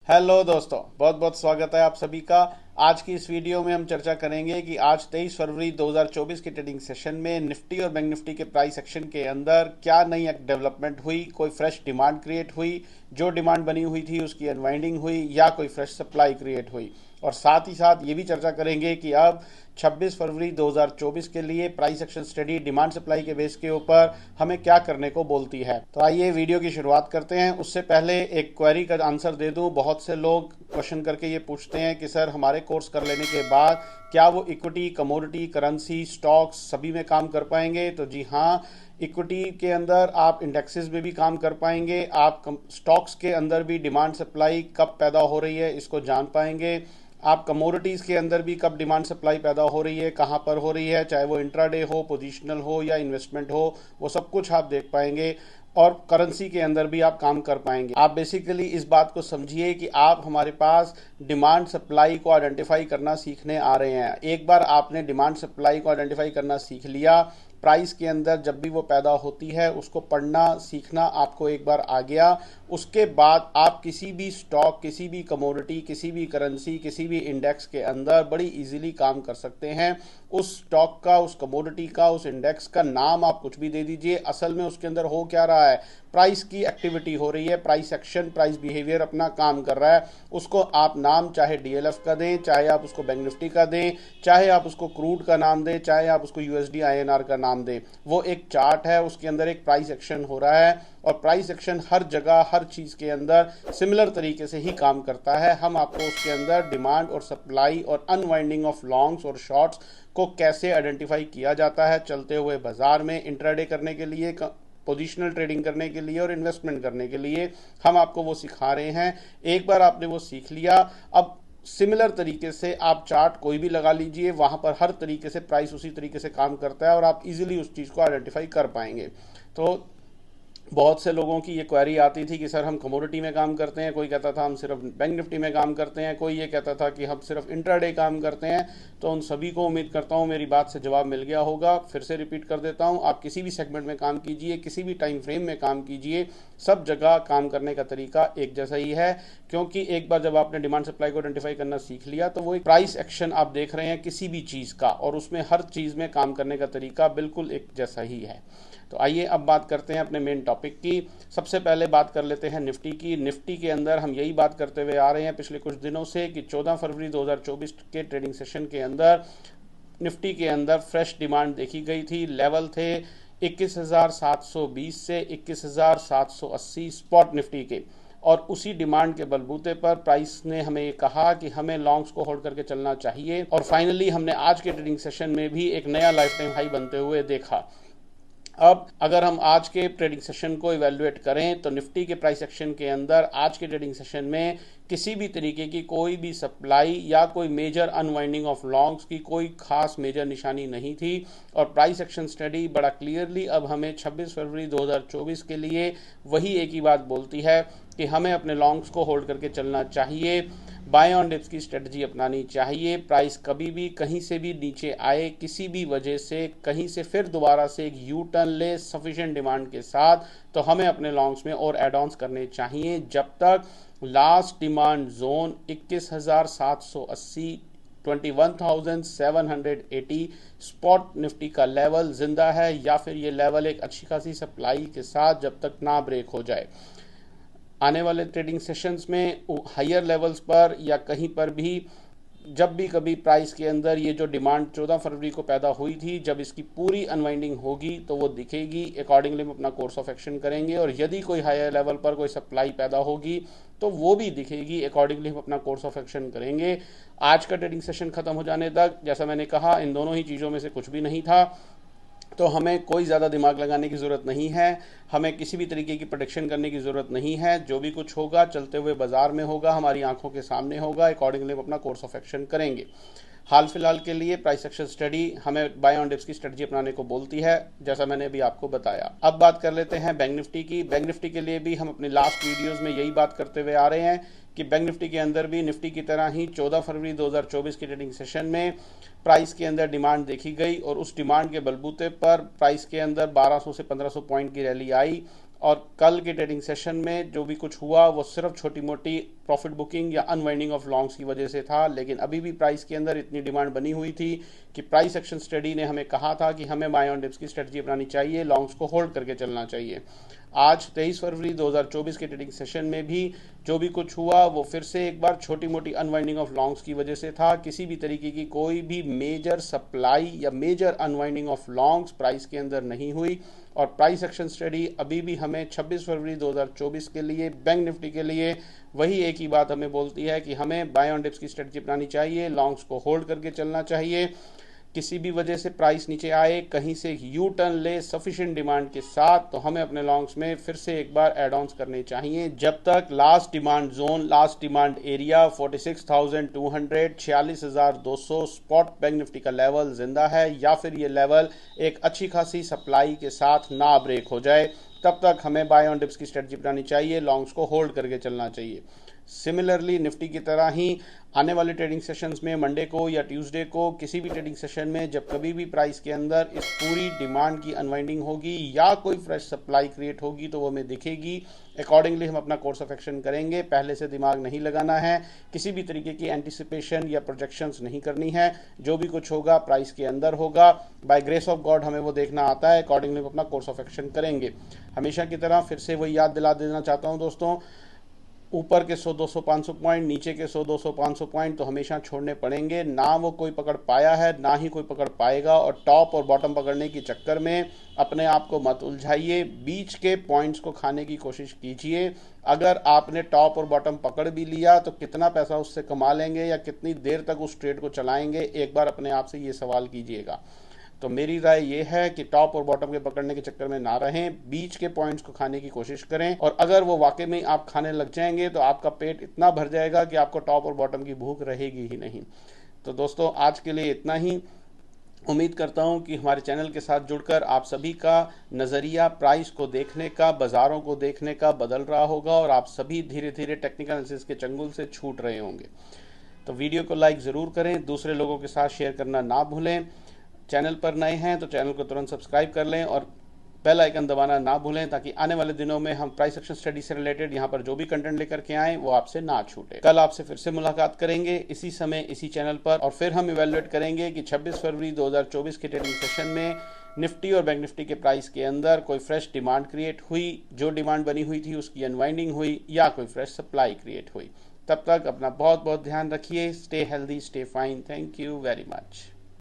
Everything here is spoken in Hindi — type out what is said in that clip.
हेलो दोस्तों, बहुत बहुत स्वागत है आप सभी का। आज की इस वीडियो में हम चर्चा करेंगे कि आज 23 फरवरी 2024 के ट्रेडिंग सेशन में निफ्टी और बैंक निफ्टी के प्राइस एक्शन के अंदर क्या नई डेवलपमेंट हुई, कोई फ्रेश डिमांड क्रिएट हुई, जो डिमांड बनी हुई थी उसकी अनवाइंडिंग हुई या कोई फ्रेश सप्लाई क्रिएट हुई। और साथ ही साथ ये भी चर्चा करेंगे कि अब 26 फरवरी 2024 के लिए price action study demand supply के बेस के ऊपर हमें क्या करने को बोलती है। तो आइए वीडियो की शुरुआत करते हैं। उससे पहले एक क्वेरी का आंसर दे दूं। बहुत से लोग क्वेश्चन करके ये पूछते हैं कि सर हमारे कोर्स कर लेने के बाद क्या वो इक्विटी, कमोडिटी, करेंसी, स्टॉक्स सभी में काम कर पाएंगे? तो जी हाँ, इक्विटी के अंदर आप इंडेक्सेस में भी काम कर पाएंगे। आप स्टॉक्स के अंदर भी डिमांड सप्लाई कब पैदा हो रही है इसको जान पाएंगे। आप कमोडिटीज़ के अंदर भी कब डिमांड सप्लाई पैदा हो रही है, कहाँ पर हो रही है, चाहे वो इंट्राडे हो, पोजिशनल हो या इन्वेस्टमेंट हो, वो सब कुछ आप देख पाएंगे। और करेंसी के अंदर भी आप काम कर पाएंगे। आप बेसिकली इस बात को समझिए कि आप हमारे पास डिमांड सप्लाई को आइडेंटिफाई करना सीखने आ रहे हैं। एक बार आपने डिमांड सप्लाई को आइडेंटिफाई करना सीख लिया, प्राइस के अंदर जब भी वो पैदा होती है उसको पढ़ना सीखना आपको एक बार आ गया, उसके बाद आप किसी भी स्टॉक, किसी भी कमोडिटी, किसी भी करेंसी, किसी भी इंडेक्स के अंदर बड़ी इजीली काम कर सकते हैं। उस स्टॉक का, उस कमोडिटी का, उस इंडेक्स का नाम आप कुछ भी दे दीजिए, असल में उसके अंदर हो क्या रहा है, प्राइस की एक्टिविटी हो रही है, प्राइस एक्शन, प्राइस बिहेवियर अपना काम कर रहा है। उसको आप नाम चाहे डीएलएफ का दें, चाहे आप उसको बैंक निफ्टी का दें, चाहे आप उसको क्रूड का नाम दें, चाहे आप उसको यूएसडी आईएनआर का नाम दें, वो एक चार्ट है, उसके अंदर एक प्राइस एक्शन हो रहा है। और प्राइस एक्शन हर जगह, हर चीज़ के अंदर सिमिलर तरीके से ही काम करता है। हम आपको उसके अंदर डिमांड और सप्लाई और अनवाइंडिंग ऑफ लॉन्ग्स और शॉर्ट्स को कैसे आइडेंटिफाई किया जाता है चलते हुए बाजार में, इंट्राडे करने के लिए, पोजिशनल ट्रेडिंग करने के लिए और इन्वेस्टमेंट करने के लिए, हम आपको वो सिखा रहे हैं। एक बार आपने वो सीख लिया, अब सिमिलर तरीके से आप चार्ट कोई भी लगा लीजिए, वहां पर हर तरीके से प्राइस उसी तरीके से काम करता है और आप इजीली उस चीज़ को आइडेंटिफाई कर पाएंगे। तो बहुत से लोगों की ये क्वेरी आती थी कि सर हम कमोडिटी में काम करते हैं, कोई कहता था हम सिर्फ बैंक निफ्टी में काम करते हैं, कोई ये कहता था कि हम सिर्फ इंट्राडे काम करते हैं। तो उन सभी को उम्मीद करता हूँ मेरी बात से जवाब मिल गया होगा। फिर से रिपीट कर देता हूँ, आप किसी भी सेगमेंट में काम कीजिए, किसी भी टाइम फ्रेम में काम कीजिए, सब जगह काम करने का तरीका एक जैसा ही है। क्योंकि एक बार जब आपने डिमांड सप्लाई को आइडेंटिफाई करना सीख लिया तो वो एक प्राइस एक्शन आप देख रहे हैं किसी भी चीज़ का, और उसमें हर चीज़ में काम करने का तरीका बिल्कुल एक जैसा ही है। तो आइए अब बात करते हैं अपने मेन टॉपिक की। सबसे पहले बात कर लेते हैं निफ्टी की। निफ्टी के अंदर हम यही बात करते हुए आ रहे हैं पिछले कुछ दिनों से कि 14 फरवरी 2024 के ट्रेडिंग सेशन के अंदर निफ्टी के अंदर फ्रेश डिमांड देखी गई थी। लेवल थे 21,720 से 21,780 स्पॉट निफ्टी के, और उसी डिमांड के बलबूते पर प्राइस ने हमें ये कहा कि हमें लॉन्ग्स को होल्ड करके चलना चाहिए। और फाइनली हमने आज के ट्रेडिंग सेशन में भी एक नया लाइफ टाइम हाई बनते हुए देखा। अब अगर हम आज के ट्रेडिंग सेशन को इवेल्युएट करें तो निफ्टी के प्राइस एक्शन के अंदर आज के ट्रेडिंग सेशन में किसी भी तरीके की कोई भी सप्लाई या कोई मेजर अनवाइंडिंग ऑफ लॉन्ग्स की कोई खास मेजर निशानी नहीं थी। और प्राइस एक्शन स्टडी बड़ा क्लियरली अब हमें 26 फरवरी 2024 के लिए वही एक ही बात बोलती है कि हमें अपने लॉन्ग्स को होल्ड करके चलना चाहिए, बाय ऑन डिप्स की स्ट्रेटजी अपनानी चाहिए। प्राइस कभी भी कहीं से भी नीचे आए, किसी भी वजह से कहीं से फिर दोबारा से एक यू टर्न ले सफिशिएंट डिमांड के साथ, तो हमें अपने लॉन्ग्स में और एड ऑन्स करने चाहिए जब तक last demand zone 21,780 21,780 spot Nifty का लेवल जिंदा है, या फिर ये लेवल एक अच्छी खासी सप्लाई के साथ जब तक ना ब्रेक हो जाए। आने वाले ट्रेडिंग सेशंस में हायर लेवल्स पर या कहीं पर भी जब भी कभी प्राइस के अंदर ये जो डिमांड 14 फरवरी को पैदा हुई थी, जब इसकी पूरी अनवाइंडिंग होगी तो वो दिखेगी, अकॉर्डिंगली हम अपना कोर्स ऑफ एक्शन करेंगे। और यदि कोई हायर लेवल पर कोई सप्लाई पैदा होगी तो वो भी दिखेगी, अकॉर्डिंगली हम अपना कोर्स ऑफ एक्शन करेंगे। आज का ट्रेडिंग सेशन खत्म हो जाने तक, जैसा मैंने कहा, इन दोनों ही चीज़ों में से कुछ भी नहीं था, तो हमें कोई ज़्यादा दिमाग लगाने की ज़रूरत नहीं है, हमें किसी भी तरीके की प्रोडिक्शन करने की ज़रूरत नहीं है। जो भी कुछ होगा चलते हुए बाजार में होगा, हमारी आंखों के सामने होगा, अकॉर्डिंगली हम अपना कोर्स ऑफ एक्शन करेंगे। हाल फिलहाल के लिए प्राइस एक्शन स्टडी हमें बाय ऑन डिप्स की स्ट्रेटजी अपनाने को बोलती है, जैसा मैंने अभी आपको बताया। अब बात कर लेते हैं बैंक निफ्टी की। बैंक निफ्टी के लिए भी हम अपनी लास्ट वीडियोस में यही बात करते हुए आ रहे हैं कि बैंक निफ्टी के अंदर भी निफ्टी की तरह ही 14 फरवरी 2024 के ट्रेडिंग सेशन में प्राइस के अंदर डिमांड देखी गई, और उस डिमांड के बलबूते पर प्राइस के अंदर 1200 से 1500 पॉइंट की रैली आई। और कल के ट्रेडिंग सेशन में जो भी कुछ हुआ वो सिर्फ छोटी मोटी प्रॉफिट बुकिंग या अनवाइंडिंग ऑफ लॉन्ग्स की वजह से था, लेकिन अभी भी प्राइस के अंदर इतनी डिमांड बनी हुई थी कि प्राइस एक्शन स्टडी ने हमें कहा था कि हमें बाय ऑन डिप्स की स्ट्रेटजी अपनानी चाहिए, लॉन्ग्स को होल्ड करके चलना चाहिए। आज 23 फरवरी 2024 के ट्रेडिंग सेशन में भी जो भी कुछ हुआ वो फिर से एक बार छोटी मोटी अनवाइंडिंग ऑफ लॉन्ग्स की वजह से था। किसी भी तरीके की कोई भी मेजर सप्लाई या major unwinding of longs price के अंदर नहीं हुई और प्राइस एक्शन स्टडी अभी भी हमें 26 फरवरी 2024 के लिए बैंक निफ्टी के लिए वही एक ही बात हमें बोलती है कि हमें बाय ऑन डिप्स की स्ट्रेटजी अपनानी चाहिए, लॉन्ग्स को होल्ड करके चलना चाहिए। किसी भी वजह से प्राइस नीचे आए, कहीं से यू टर्न ले सफिशिएंट डिमांड के साथ, तो हमें अपने लॉन्ग्स में फिर से एक बार एड ऑन्स करने चाहिए जब तक last demand zone, last demand area 46,200 46,200 spot bank Nifty का लेवल जिंदा है या फिर ये लेवल एक अच्छी खासी सप्लाई के साथ ना ब्रेक हो जाए, तब तक हमें बाय ऑन डिप्स की स्ट्रेटजी अपनानी चाहिए, लॉन्ग्स को होल्ड करके चलना चाहिए। सिमिलरली निफ्टी की तरह ही आने वाले ट्रेडिंग सेशंस में मंडे को या ट्यूसडे को किसी भी ट्रेडिंग सेशन में जब कभी भी प्राइस के अंदर इस पूरी डिमांड की अनवाइंडिंग होगी या कोई फ्रेश सप्लाई क्रिएट होगी तो वो हमें दिखेगी। अकॉर्डिंगली हम अपना कोर्स ऑफ एक्शन करेंगे। पहले से दिमाग नहीं लगाना है, किसी भी तरीके की एंटिसिपेशन या प्रोजेक्शंस नहीं करनी है। जो भी कुछ होगा प्राइस के अंदर होगा, बाय ग्रेस ऑफ गॉड हमें वो देखना आता है। अकॉर्डिंगली हम अपना कोर्स ऑफ एक्शन करेंगे। हमेशा की तरह फिर से वही याद दिला देना चाहता हूँ दोस्तों, ऊपर के 100-200-500 पॉइंट, नीचे के 100-200-500 पॉइंट तो हमेशा छोड़ने पड़ेंगे। ना वो कोई पकड़ पाया है, ना ही कोई पकड़ पाएगा, और टॉप और बॉटम पकड़ने के चक्कर में अपने आप को मत उलझाइए। बीच के पॉइंट्स को खाने की कोशिश कीजिए। अगर आपने टॉप और बॉटम पकड़ भी लिया तो कितना पैसा उससे कमा लेंगे या कितनी देर तक उस ट्रेड को चलाएंगे, एक बार अपने आप से ये सवाल कीजिएगा। तो मेरी राय ये है कि टॉप और बॉटम के पकड़ने के चक्कर में ना रहें, बीच के पॉइंट्स को खाने की कोशिश करें, और अगर वो वाकई में आप खाने लग जाएंगे तो आपका पेट इतना भर जाएगा कि आपको टॉप और बॉटम की भूख रहेगी ही नहीं। तो दोस्तों आज के लिए इतना ही। उम्मीद करता हूं कि हमारे चैनल के साथ जुड़कर आप सभी का नज़रिया प्राइस को देखने का, बाज़ारों को देखने का बदल रहा होगा और आप सभी धीरे धीरे टेक्निकल एनालिसिस के चंगुल से छूट रहे होंगे। तो वीडियो को लाइक ज़रूर करें, दूसरे लोगों के साथ शेयर करना ना भूलें। चैनल पर नए हैं तो चैनल को तुरंत सब्सक्राइब कर लें और बेल आइकन दबाना ना भूलें, ताकि आने वाले दिनों में हम प्राइस एक्शन स्टडी से रिलेटेड यहाँ पर जो भी कंटेंट लेकर के आएँ वो आपसे ना छूटे। कल आपसे फिर से मुलाकात करेंगे इसी समय इसी चैनल पर, और फिर हम इवेलुएट करेंगे कि 26 फरवरी 2024 के ट्रेडिंग सेशन में निफ्टी और बैंक निफ्टी के प्राइस के अंदर कोई फ्रेश डिमांड क्रिएट हुई, जो डिमांड बनी हुई थी उसकी अनवाइंडिंग हुई, या कोई फ्रेश सप्लाई क्रिएट हुई। तब तक अपना बहुत बहुत ध्यान रखिए। Stay healthy, stay fine. Thank you very much.